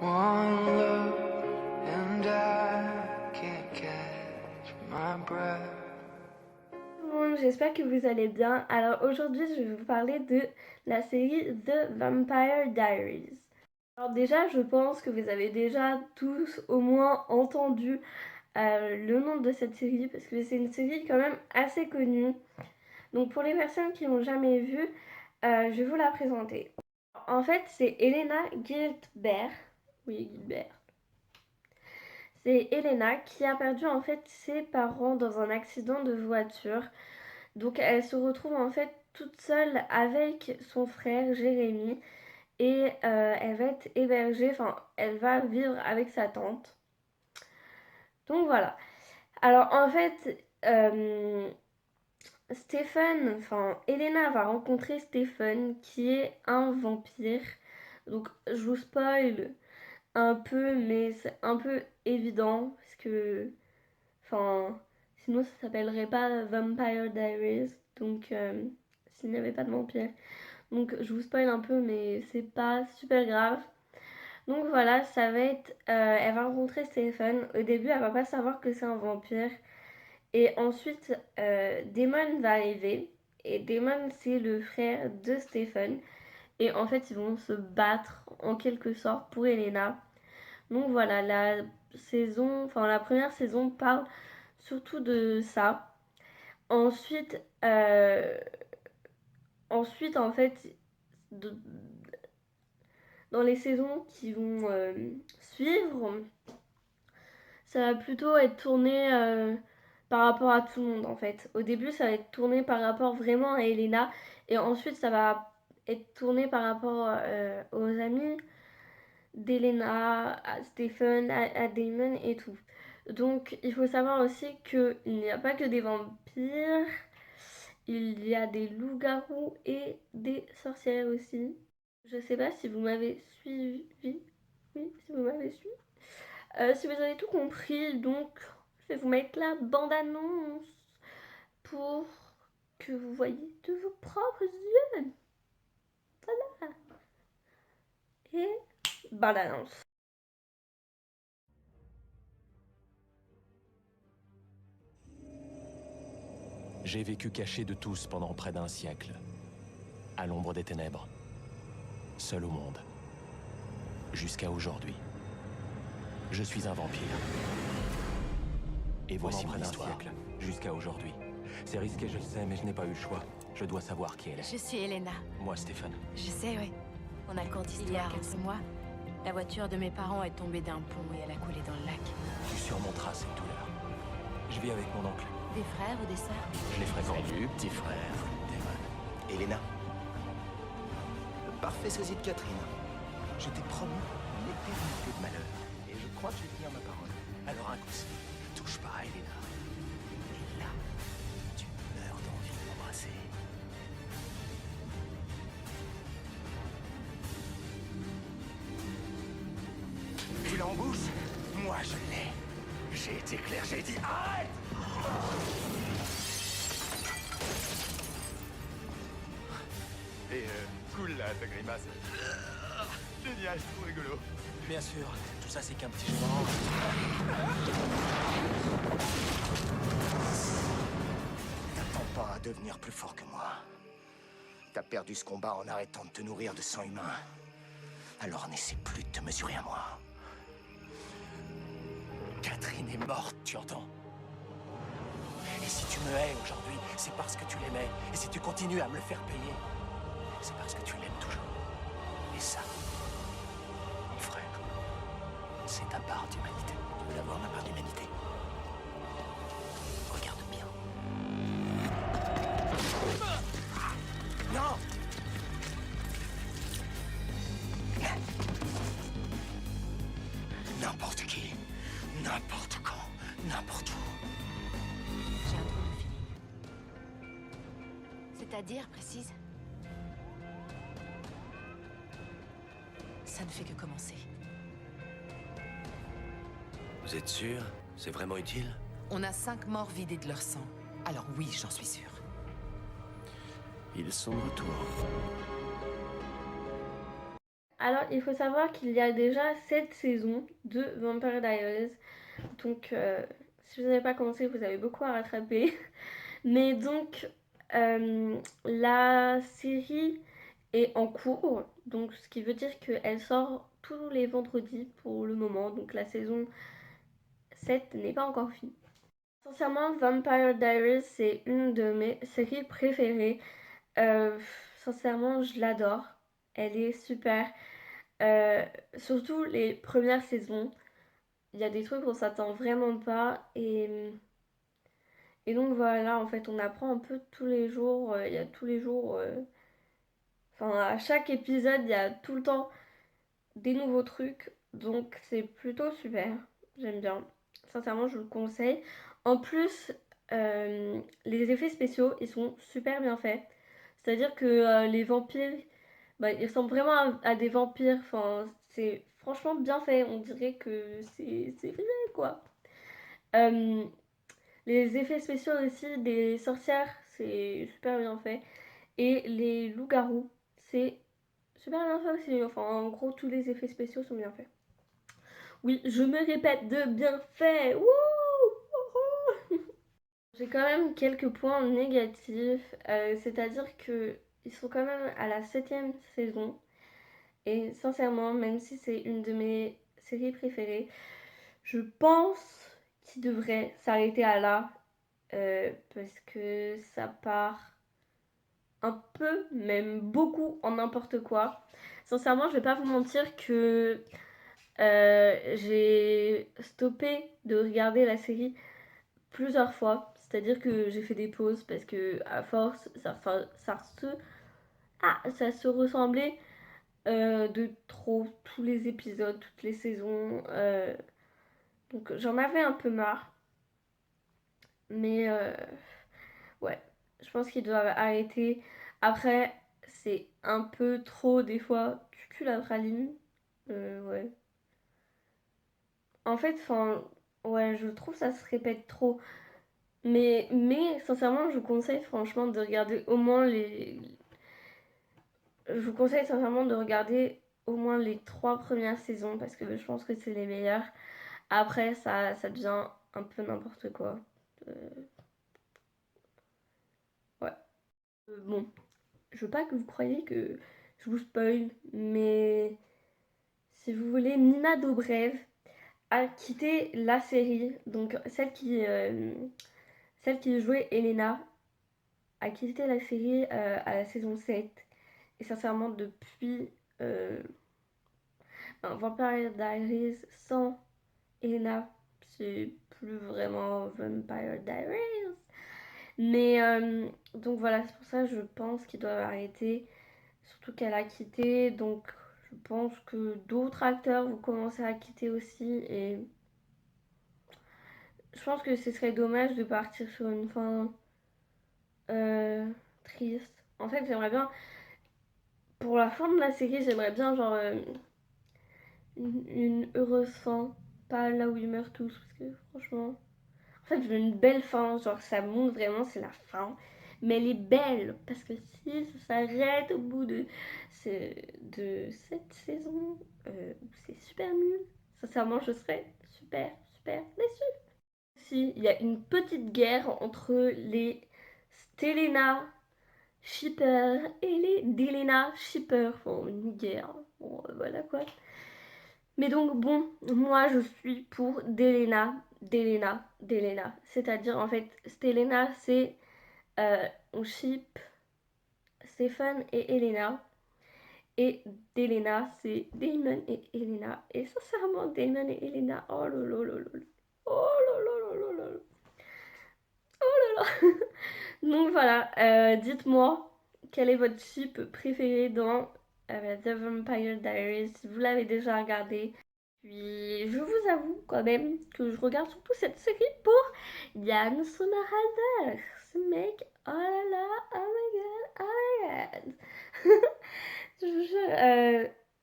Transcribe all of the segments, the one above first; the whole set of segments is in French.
One look and I can't catch my breath. Bon, j'espère que vous allez bien. Alors aujourd'hui, je vais vous parler de la série The Vampire Diaries. Alors déjà, je pense que vous avez déjà tous au moins entendu le nom de cette série parce que c'est une série quand même assez connue. Donc pour les personnes qui n'ont jamais vu, je vais vous la présenter. En fait, c'est Elena Gilbert. Oui, Gilbert. C'est Elena qui a perdu en fait ses parents dans un accident de voiture. Donc elle se retrouve en fait toute seule avec son frère Jérémy et elle va être hébergée, enfin elle va vivre avec sa tante. Donc voilà. Alors en fait, Stephen, enfin Elena va rencontrer Stephen qui est un vampire. Donc je vous spoil un peu, mais c'est un peu évident parce que, enfin, sinon ça s'appellerait pas Vampire Diaries. Donc s'il n'y avait pas de vampire. Donc je vous spoil un peu, mais c'est pas super grave. Donc voilà, ça va être. Elle va rencontrer Stephen. Au début, elle va pas savoir que c'est un vampire. Et ensuite, Damon va arriver. Et Damon, c'est le frère de Stephen. Et en fait, ils vont se battre en quelque sorte pour Elena. Donc voilà, la première saison parle surtout de ça. Ensuite, ensuite en fait, de- dans les saisons qui vont suivre, ça va plutôt être tourné par rapport à tout le monde en fait. Au début, ça va être tourné par rapport vraiment à Elena et ensuite, ça va être tourné par rapport aux amis d'Elena, à Stephen, à Damon et tout. Donc, il faut savoir aussi qu'il n'y a pas que des vampires, il y a des loups-garous et des sorcières aussi. Je sais pas si vous m'avez suivi. Oui, si vous m'avez suivi. Si vous avez tout compris, donc je vais vous mettre la bande-annonce pour que vous voyez de vos propres yeux. Voilà. Et bande-annonce. J'ai vécu caché de tous pendant près d'un siècle, à l'ombre des ténèbres, seul au monde, jusqu'à aujourd'hui. Je suis un vampire. Et voici mon histoire. Jusqu'à aujourd'hui. C'est risqué, je le sais, mais je n'ai pas eu le choix. Je dois savoir qui elle est. Je suis Elena. Moi, Stephen. Je sais, oui. On a cours d'histoire. Il y a quelques mois, la voiture de mes parents est tombée d'un pont et elle a coulé dans le lac. Tu surmonteras cette douleur. Je vis avec mon oncle. Des frères ou des sœurs? Je les fréquente. Salut, petit frère. Damon. Elena. Le parfait sosie de Catherine. Je t'ai promis l'éternité de malheur. Et je crois que je vais tenir ma parole. Alors un coup, ne touche pas à Elena. Et là, tu meurs d'envie de m'embrasser. Tu l'as en bouche? Moi, je l'ai. J'ai été clair, j'ai dit arrête! Et cool là, ta grimace. Génial, c'est trop rigolo. Bien sûr, tout ça c'est qu'un petit genre. T'attends pas à devenir plus fort que moi. T'as perdu ce combat en arrêtant de te nourrir de sang humain. Alors n'essaie plus de te mesurer à moi. Catherine est morte, tu entends? Et si tu me hais aujourd'hui, c'est parce que tu l'aimais. Et si tu continues à me le faire payer, c'est parce que tu l'aimes toujours. Et ça, mon frère, c'est ta part d'humanité. Tu veux l'avoir, ma part d'humanité? Regarde bien. Non! N'importe qui, n'importe quand, n'importe où. J'ai un drôle de feeling. C'est-à-dire, précise? Ça ne fait que commencer. Vous êtes sûr? C'est vraiment utile? On a 5 morts vidés de leur sang. Alors oui, j'en suis sûre. Ils sont de retour. Alors, il faut savoir qu'il y a déjà 7 saisons de Vampire Diaries. Donc, si vous n'avez pas commencé, vous avez beaucoup à rattraper. Mais donc, la série est en cours. Donc, ce qui veut dire qu'elle sort tous les vendredis pour le moment. Donc, la saison 7 n'est pas encore finie. Sincèrement, Vampire Diaries, c'est une de mes séries préférées. Euh, Sincèrement, je l'adore. Elle est super. Euh, Surtout les premières saisons. Il y a des trucs qu'on s'attend vraiment pas. Et donc voilà, en fait, on apprend un peu tous les jours. Il y a tous les jours. Enfin, à chaque épisode, il y a tout le temps des nouveaux trucs. Donc c'est plutôt super. J'aime bien. Sincèrement, je vous le conseille. En plus, les effets spéciaux, ils sont super bien faits. C'est-à-dire que les vampires, bah, ils ressemblent vraiment à des vampires. Enfin, c'est franchement bien fait. On dirait que c'est vrai, quoi. Euh, les effets spéciaux aussi des sorcières, c'est super bien fait. Et les loups-garous, c'est super bien fait aussi. Enfin, en gros, tous les effets spéciaux sont bien faits. Oui, je me répète, de bien fait. Wouh! J'ai quand même quelques points négatifs. C'est-à-dire que ils sont quand même à la 7e saison. Et sincèrement, même si c'est une de mes séries préférées, je pense qu'il devrait s'arrêter à là. Parce que ça part un peu, même beaucoup, en n'importe quoi. Sincèrement, je vais pas vous mentir que j'ai stoppé de regarder la série plusieurs fois. C'est-à-dire que j'ai fait des pauses parce que à force, ça se ressemblait de trop, tous les épisodes, toutes les saisons. Donc j'en avais un peu marre. Mais ouais, je pense qu'ils doivent arrêter. Après, c'est un peu trop des fois. Tu pues la praline. Ouais. En fait, enfin, ouais, je trouve ça se répète trop. Mais sincèrement, je vous conseille franchement de regarder au moins les. Je vous conseille sincèrement de regarder au moins les 3 premières saisons parce que je pense que c'est les meilleures. Après, ça devient un peu n'importe quoi. Euh, ouais. Bon, je veux pas que vous croyiez que je vous spoil, mais si vous voulez, Nina Dobrev a quitté la série. Donc, celle qui jouait Elena a quitté la série à la saison 7. Et sincèrement, depuis Vampire Diaries sans Elena, c'est plus vraiment Vampire Diaries. Mais donc voilà, c'est pour ça que je pense qu'ils doivent arrêter. Surtout qu'elle a quitté, donc je pense que d'autres acteurs vont commencer à quitter aussi. Et je pense que ce serait dommage de partir sur une fin triste. En fait, j'aimerais bien, pour la fin de la série, j'aimerais bien genre une heureuse fin. Pas là où ils meurent tous, parce que franchement. En fait, je veux une belle fin, genre ça montre vraiment, c'est la fin. Mais elle est belle, parce que si ça s'arrête au bout de cette saison, c'est super nul. Sincèrement, je serais super, super déçue. Si, il y a une petite guerre entre les Stelena shippers et les Delena shippers. Bon, une guerre, bon, voilà quoi. Mais donc bon, moi je suis pour Delena. C'est-à-dire en fait, Stelena c'est on ship Stephen et Elena. Et Delena c'est Damon et Elena. Et sincèrement, Damon et Elena, oh lolo. Oh lolo. Donc voilà, dites-moi quel est votre ship préféré dans The Vampire Diaries si vous l'avez déjà regardé. Puis je vous avoue quand même que je regarde surtout cette série pour Yann Sommerhalder. Ce mec, oh là là, oh my god, oh my god.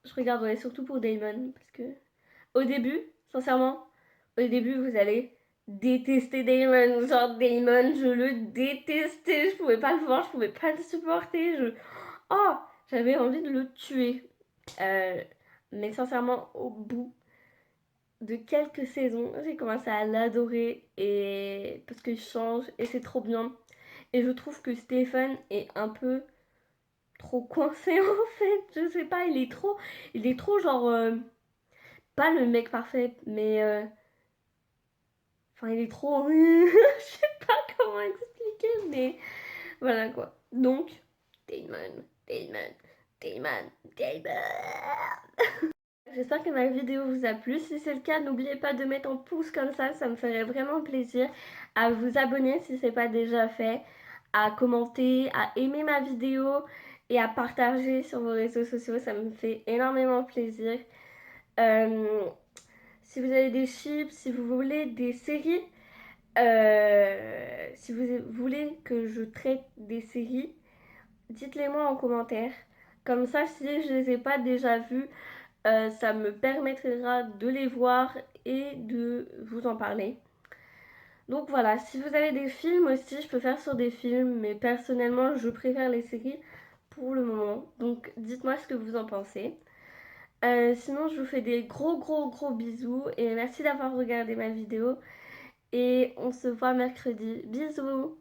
Je regarde ouais, surtout pour Damon parce que au début, sincèrement, au début vous allez détester Damon. Genre Damon, je le détestais, je pouvais pas le voir, je pouvais pas le supporter. Oh, j'avais envie de le tuer. Mais sincèrement, au bout de quelques saisons, j'ai commencé à l'adorer et parce qu'il change et c'est trop bien. Et je trouve que Stephen est un peu trop coincé en fait. Je sais pas, il est trop genre pas le mec parfait, mais enfin il est trop, je sais pas comment expliquer, mais voilà quoi. Donc Damon, Damon, Damon, Damon. J'espère que ma vidéo vous a plu. Si c'est le cas, n'oubliez pas de mettre un pouce comme ça me ferait vraiment plaisir. À vous abonner si ce n'est pas déjà fait, à commenter, à aimer ma vidéo et à partager sur vos réseaux sociaux. Ça me fait énormément plaisir. Si vous avez des chips, si vous voulez des séries, si vous voulez que je traite des séries, dites-les moi en commentaire. Comme ça, si je les ai pas déjà vues, ça me permettra de les voir et de vous en parler. Donc voilà, si vous avez des films aussi, je peux faire sur des films, mais personnellement, je préfère les séries pour le moment. Donc dites-moi ce que vous en pensez. Sinon, je vous fais des gros bisous et merci d'avoir regardé ma vidéo. Et on se voit mercredi. Bisous!